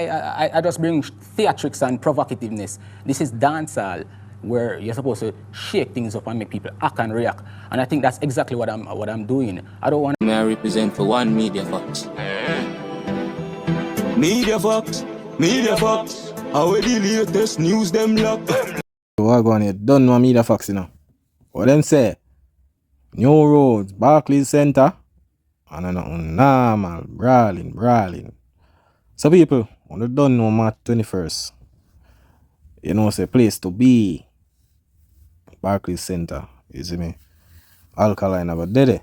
I just bring theatrics and provocativeness. This is dancehall where you're supposed to shake things up and make people act and react. And I think that's exactly what I'm doing. I don't want May I represent for one Media Fox. Media Fox, Media Fox. How the latest news them lock. What going here? Don't know Media Fox, you know. What them say? New roads, Barclays Center. And I know normal, brawling. So people, when you don't know March 21st, you know it's a place to be. Barclays Center, you see me? Alkaline about dead.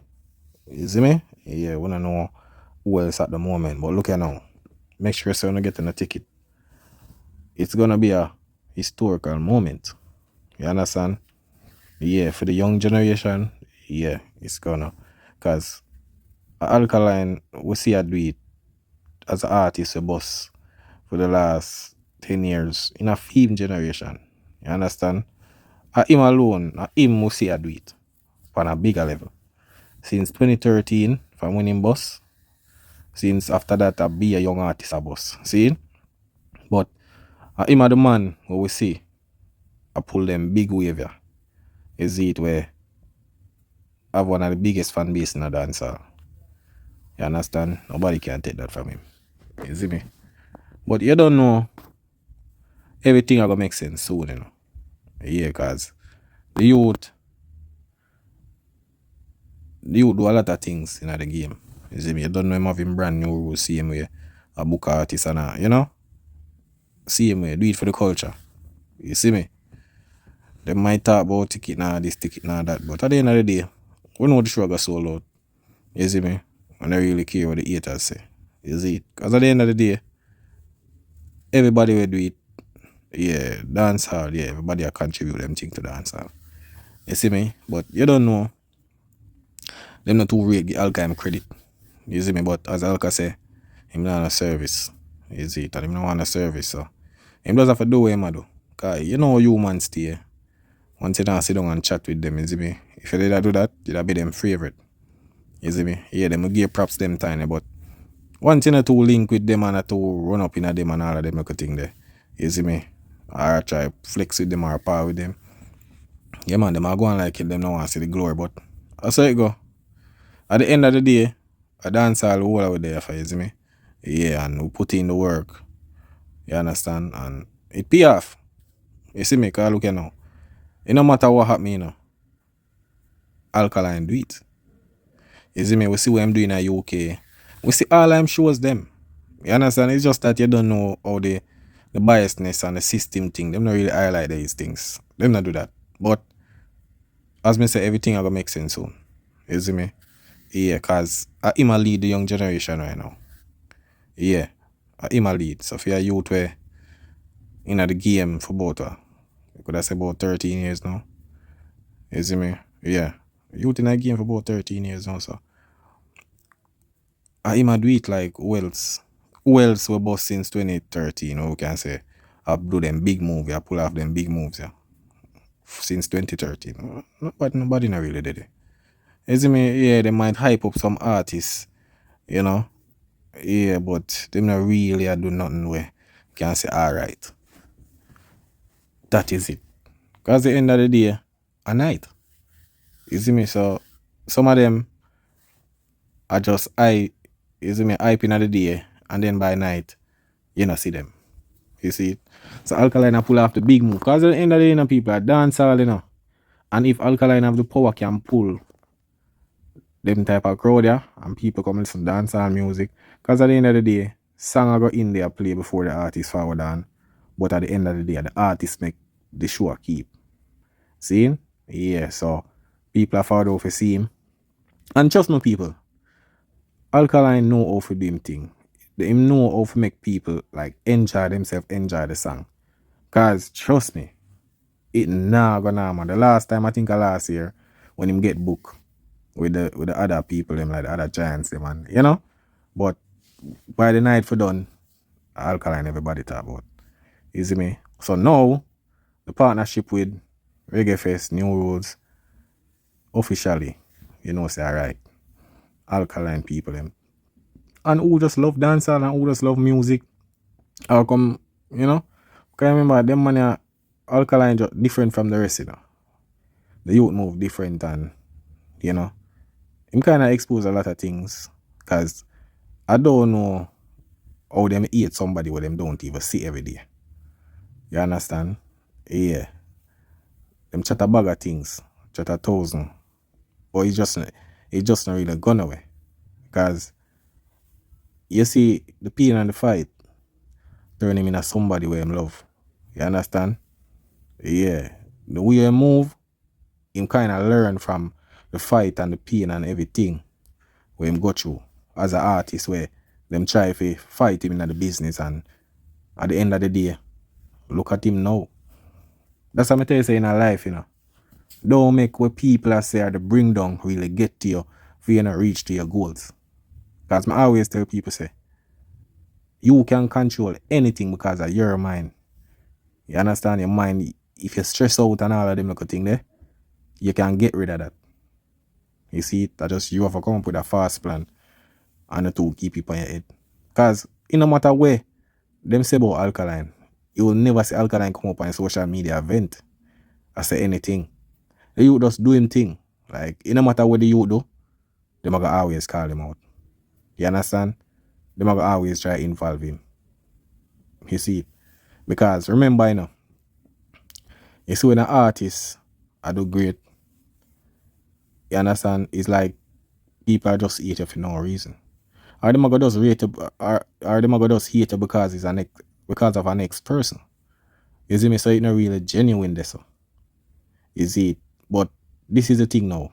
You see me? Yeah, we don't know who else at the moment, but look at now. Make sure you're getting a ticket. It's gonna be a historical moment. You understand? Yeah, for the young generation, yeah, it's gonna. Because Alkaline, we see her do it as an artist, a boss, for the last 10 years in a film generation. You understand? Him alone, him we see her do it on a bigger level. Since 2013, from when him boss, since after that, I be a young artist a boss. See? But him are the man who we see, I pull them big wave here. Is it where I have one of the biggest fan base in the dancer. You understand? Nobody can take that from him. You see me? But you don't know everything are gonna make sense soon, you know. Yeah, cause the youth do a lot of things in the game. You see me? You don't know him having brand new rules, same way a book artist and you know? Same way, do it for the culture. You see me? They might talk about ticket now, this ticket now, that, but at the end of the day, we know the show got sold out. You see me? And I really care what the haters say. You see it? Because at the end of the day, everybody will do it. Yeah, dancehall, yeah, everybody will contribute them thing to dancehall. You see me? But you don't know. Them not too rate the Alkaline credit. You see me? But as Alka say, him not on a service. You see it? And him not want a service, so him does have to do what him do. Because you know humans stay. Once you don't sit down and chat with them, you see me? If you did do that, you'd be them favorite. You see me? Yeah, them will give props them tiny, but once you know to link with them and to run up in them and all of them, make a thing there. You see me? Or try flex with them or power with them. Yeah man, them are going like it, them don't want to see the glory, but I say it go. At the end of the day, I dance all over there for you see me? Yeah, and we put in the work. You understand? And it pay off. You see me? Cause look here now. It no matter what happen, you know. Alkaline do it. You see me? We see what I'm doing in the UK. We see all I'm shows them. You understand? It's just that you don't know how the biasness and the system thing. Them not really highlight these things. Them not do that. But as me say, everything are gonna make sense soon. You see me? Yeah, cause him a lead the young generation right now. Yeah. Him a lead. So if you're a youth where in the game for both you could have say about 13 years now. You see me? Yeah. Youth in the game for about 13 years now, so him a do it like who else? Who else were boss since 2013, or we can say I do them big moves, I pull off them big moves, yeah. Since 2013. But nobody not really did it. You see me? Yeah, they might hype up some artists, you know. Yeah, but them not really do nothing where you can say alright. That is it. Because at the end of the day, a night. You see me? So some of them are just you see me, hype in the day, and then by night, you know, see them. You see it? So Alkaline pull off the big move. Because at the end of the day, you know, people are dancehall, you know. And if Alkaline have the power, can pull them type of crowd, yeah, and people come listen to dancehall music. Because at the end of the day, song I go in there play before the artist forward on. But at the end of the day, the artist make the show keep. See? Yeah, so people are forward over to see him. And trust me, people, Alkaline know how to do him thing. Him know how to make people like enjoy themselves, enjoy the song. Cause trust me, it nah gonna man. The last time I think last year when him get booked with the other people, them like the other giants, them and you know. But by the night for done, Alkaline everybody talk about. You see me? So now the partnership with Reggae Fest, New Rules, officially, you know, say alright. Alkaline people them. And who just love dancehall and who just love music, How come, you know? Because I remember them money are Alkaline just different from the rest, you know. The youth move different and, you know, him kind of expose a lot of things. Because I don't know how them eat somebody where them don't even see every day. You understand? Yeah. Them chat a bag of things. Chat 1,000. But it just not really gone away. Because you see the pain and the fight turn him into somebody where him love. You understand? Yeah. The way he move, him kind of learn from the fight and the pain and everything where him go through as an artist where them try to fight him in the business and at the end of the day, look at him now. That's what I tell you say in our life, you know. Don't make what people are say or the bring down really get to you for you not reach to your goals. Because I always tell people say, you can control anything because of your mind. You understand? Your mind, if you stress out and all of them little thing there, you can get rid of that. You see, that just you have to come up with a fast plan and the two keep it on your head. Because in no matter where them say about Alkaline, you will never see Alkaline come up on a social media event or say anything. The youth just do him thing. Like, it no matter what the youth do, them are gonna always call him out. You understand? Them are gonna always try to involve him. You see it? Because remember, you know, you see when an artist I do great, you understand, it's like people are just hate you for no reason. Or them are gonna just rate you, or them are gonna just hate you because it's because of an next person. You see me? So it's not really genuine this. You see it? But this is the thing now.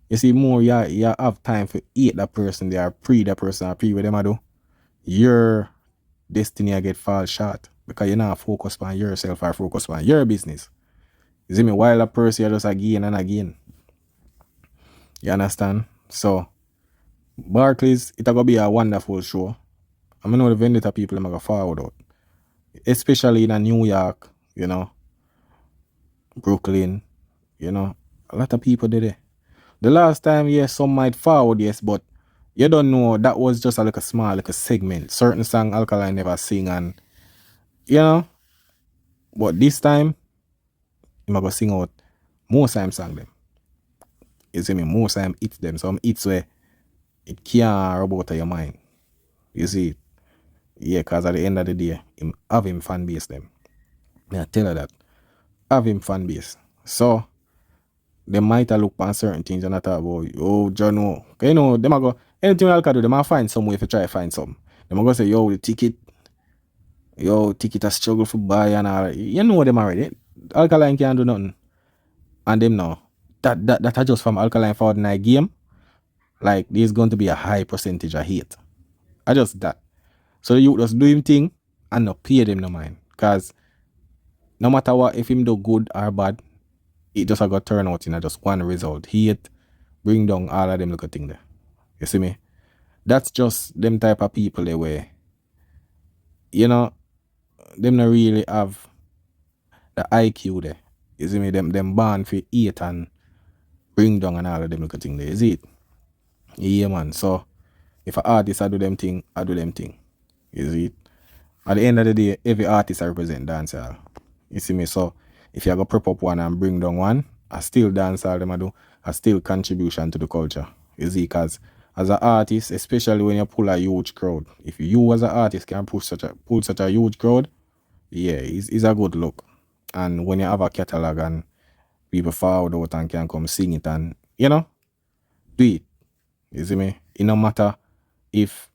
You see, more you have time for hate that person, they are pre that person, or pre what them I do. Your destiny I get fall short. Because you're not focused on yourself or focused on your business. You see me? While a person you just again and again. You understand? So Barclays, it's gonna be a wonderful show. I know the vendetta people are gonna forward out. Especially in New York, you know, Brooklyn, you know, a lot of people did it. The last time, yes, some might forward, yes, but you don't know, that was just like a small, like a segment. Certain song Alkaline never sing and, you know, but this time, I'm gonna sing out most time song them. You see me, most time it's them. Some it's where it can't rub out of your mind. You see, yeah, because at the end of the day, him have him fan base them. Yeah, tell her that. Have him fan base. So they might have look on certain things and I thought about, oh, John, no. You know, them go, anything I can do, they might find some way to try to find some. They might go say, yo, the ticket a struggle for buy and all. You know them already. Alkaline can't do nothing. And them now, that are just from Alkaline for the night game, like there's going to be a high percentage of hate. I just that. So you just do him thing and not pay them no mind. Because no matter what, if him do good or bad, it just got turn out in just one result. Hate, bring down all of them little thing there. You see me? That's just them type of people they were. You know, them not really have the IQ there. You see me? Them born for hate and bring down and all of them little thing there. Is it? Yeah, man. So if an artist I do them thing, I do them thing. You see it? At the end of the day, every artist I represent dancehall. You see me? So if you go prep up one and bring down one, I still dancehall them I do. I still contribution to the culture. You see, because as an artist, especially when you pull a huge crowd, if you as an artist can pull such a huge crowd, yeah, it's a good look. And when you have a catalog and people forward out and can come sing it and, you know, do it. You see me? It no matter if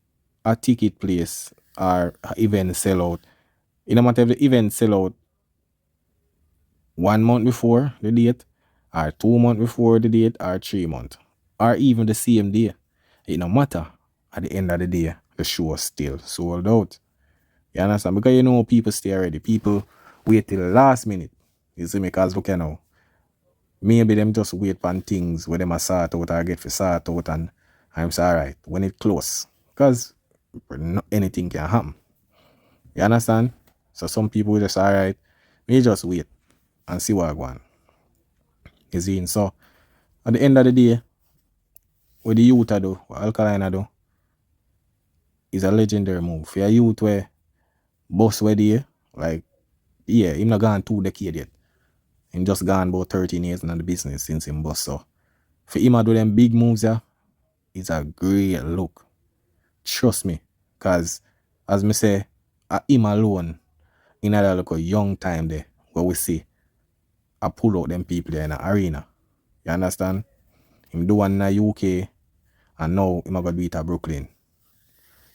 a ticket place or event sell out. It no matter if the event sell out 1 month before the date, or 2 months before the date, or 3 months, or even the same day. It no matter. At the end of the day, the show is still sold out. You understand? Because you know people stay ready. People wait till the last minute. You see me? Because look, you know, maybe them just wait for things where them a sort out or get for sort out and I'm say, alright, when it close. Because anything can happen. You understand? So some people just, alright, me just wait and see what I want. You see? So at the end of the day, what the youth I do, what Alkaline I do, is a legendary move. For a youth where boss where there, like, yeah, him not gone 2 decades yet. Him just gone about 13 years in the business since him boss. So for him to do them big moves, yeah, it's a great look. Trust me. Cause as me say, him alone in that look a young time there where we see I pull out them people there in the arena. You understand? Him do one in the UK and now him a go do it at Brooklyn.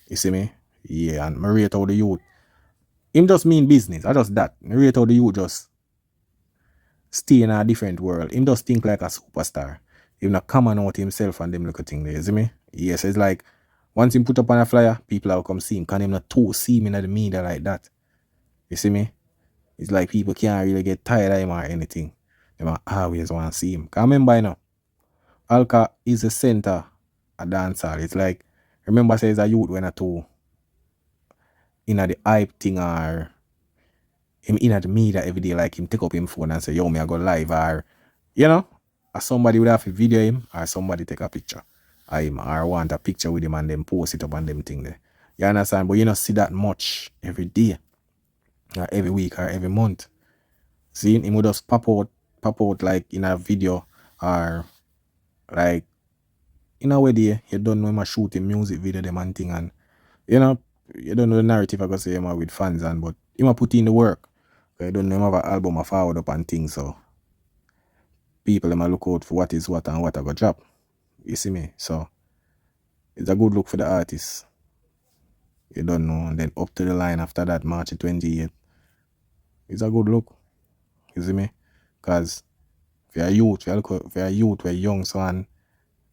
You see me? Yeah, and I rate how the youth. Him just mean business. I just that. I rate how the youth just stay in a different world. Him just think like a superstar. Him not come on out himself and them little thing there. You see me? Yes, it's like once him put up on a flyer, people will come see him. Can him not too see him in the media like that? You see me? It's like people can't really get tired of him or anything. They always want to see him. Cause remember, you know, Alka is the center of dancehall. It's like, remember, says a youth when a two in the hype thing or him in the media every day, like him take up him phone and say, yo, me I go live, or, you know, or somebody would have to video him or somebody take a picture of him or want a picture with him and then post it up on them thing there. You understand? But you don't see that much every day or every week or every month. See, him would just pop out like in a video or like in a way there, you don't know him a shooting music video them and thing, and you know, you don't know the narrative I go say him with fans and but him a put in the work. You don't know him have an album a forward up and things, so people them a look out for what is what and what I go drop. You see me? So it's a good look for the artist. You don't know, and then up to the line after that, March 28th. It's a good look. You see me? Cause if you're a youth, we're young, so and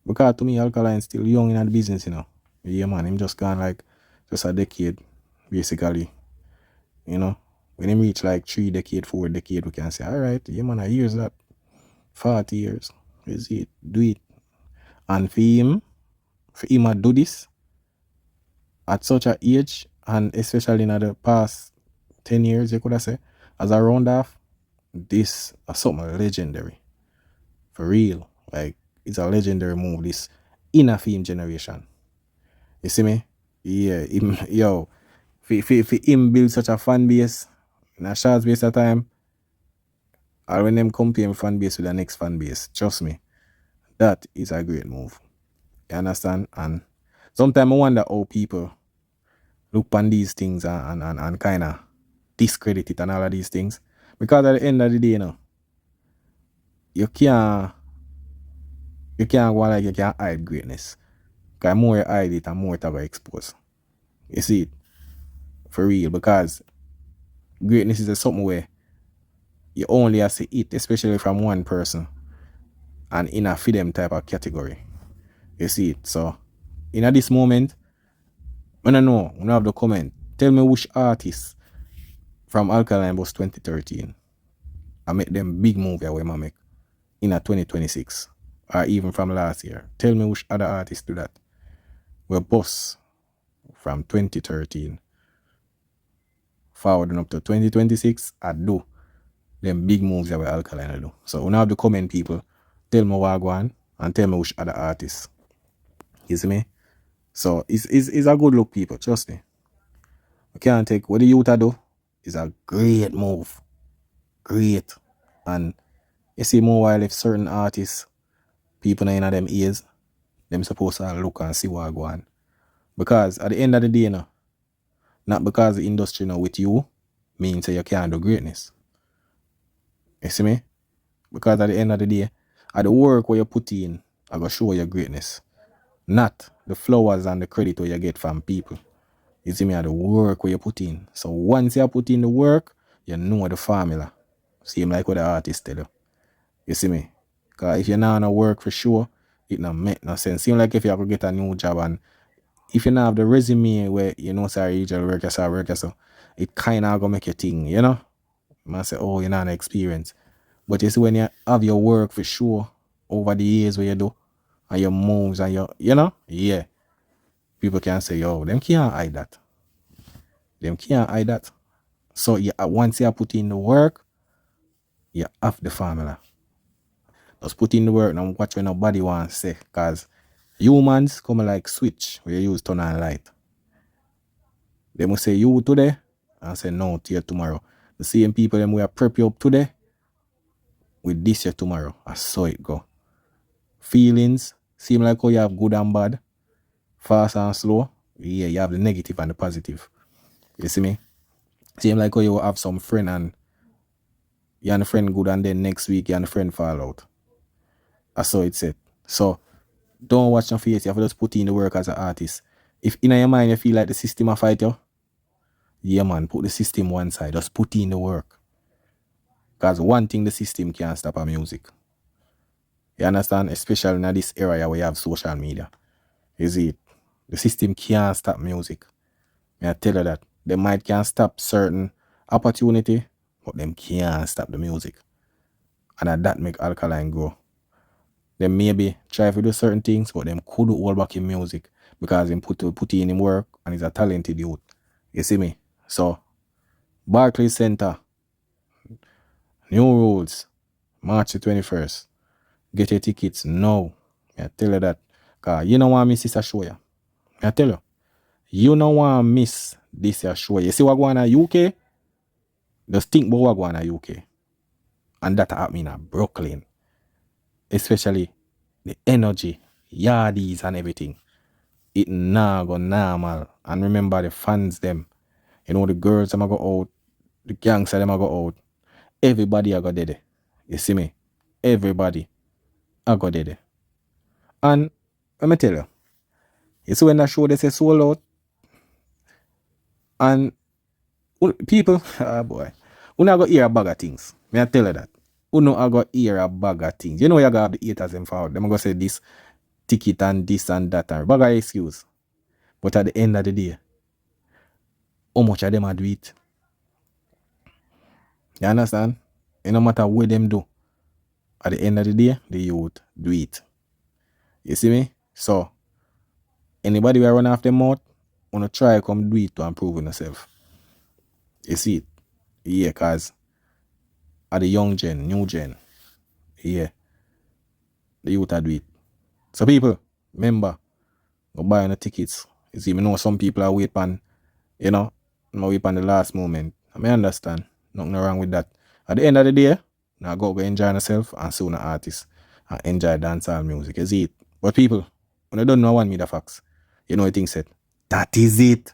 because to me Alkaline still young in the business, you know. Yeah man, him just gone like just a decade, basically. You know. When him reach like 3 decades, 4 decades, we can say, alright, yeah man, a year's that 40 years. Is it? Do it. And for him to do this at such an age, and especially in the past 10 years, you could have said, as a round off, this is something legendary. For real. Like, it's a legendary move, this inner film generation. You see me? Yeah, him, yo, for him build such a fan base in a short space of time, or when them compare him fan base with the next fan base, trust me, that is a great move. You understand? And sometimes I wonder how people look on these things and kind of discredit it and all of these things. Because at the end of the day, you know, you can't go like you can't hide greatness. Because more you hide it and more it will expose. You see it? For real. Because greatness is something where you only have to it, especially from one person. And in a them type of category. You see it? So, in this moment, when I know, when I have the comment, tell me which artist from Alkaline was 2013. I make them big movie where I make in a 2026. Or even from last year. Tell me which other artist do that. We're boss from 2013. Forwarding up to 2026, I do them big moves that we Alkaline I do. So when I have the comment people, tell me what I go on and tell me which other artists. You see me? So it's a good look, people, trust me. You can't take what the youth do is a great move. Great. And you see more while if certain artists, people in them ears, them supposed to look and see what I go on. Because at the end of the day, you know, not because the industry now with you means that you can't do greatness. You see me? Because at the end of the day, at the work where you put in, I go show your greatness. Not the flowers and the credit where you get from people. You see me, at the work where you put in. So once you put in the work, you know the formula. Same like what the artist tell you. You see me? Because if you're not on a work for sure, it not make no sense. Seem like if you have to get a new job and if you not have the resume where you know sorry you just work so it kinda gonna make you think, you know? You might say, oh, you're not an experience. But you see when you have your work for sure over the years where you do and your moves and your you know, yeah. People can say, yo, them can't hide that. Them can't hide that. So once you put in the work, you have the formula. Just put in the work and watch what nobody wants to say. Because humans come like switch where you use turn on light. They must say you today and say no to you tomorrow. The same people them we are prep you up today with this year tomorrow. I saw it go. Feelings seem like how you have good and bad, fast and slow. Yeah, you have the negative and the positive. You see me? Seem like how you have some friend and you and the friend good and then next week you and the friend fall out. I saw it said. So don't watch no face. You have to just put in the work as an artist. If in your mind you feel like the system a fight you, yeah man, put the system one side. Just put in the work. Because one thing the system can't stop a music. You understand? Especially in this era where you have social media. You see it? The system can't stop music. I tell you that. They might can stop certain opportunity, but them can't stop the music. And that make Alkaline grow. They maybe try to do certain things, but them could hold back in music because him put in him work and he's a talented youth. You see me? So, Barclays Center, new rules, March the 21st. Get your tickets now. I tell you that. Because you don't want to miss this show. Yeah. I tell you. You don't want to miss this show. You see what going on in UK? Just think about what going on in UK. And that happening in Brooklyn. Especially the energy, yardies and everything. It now go normal. And remember the fans them. You know the girls them go out. The gangsters them go out. Everybody I go there. You see me? Everybody I go there. And let me tell you. You see when that show they say sold out. And people, boy, you not go hear a bag of things. Me I tell you that. You know I go hear a bag of things. You know you got the haters them forward. Them go say this ticket and this and that and bag of excuse. But at the end of the day, how much of them a do it? You understand? It no matter what them do. At the end of the day, the youth do it. You see me? So, anybody will run off them mouth, wanna try come do it to improve on yourself. You see it? Yeah, cause at the young gen, new gen, yeah, the youth are do it. So people, remember, go buy the tickets. You see, me know some people are wait on, you know, no wait on the last moment. I may understand. Nothing wrong with that. At the end of the day, now go enjoy yourself and see an artist and enjoy dancehall music. You see it? But people, when you don't know one me the facts, you know what things said. That is it.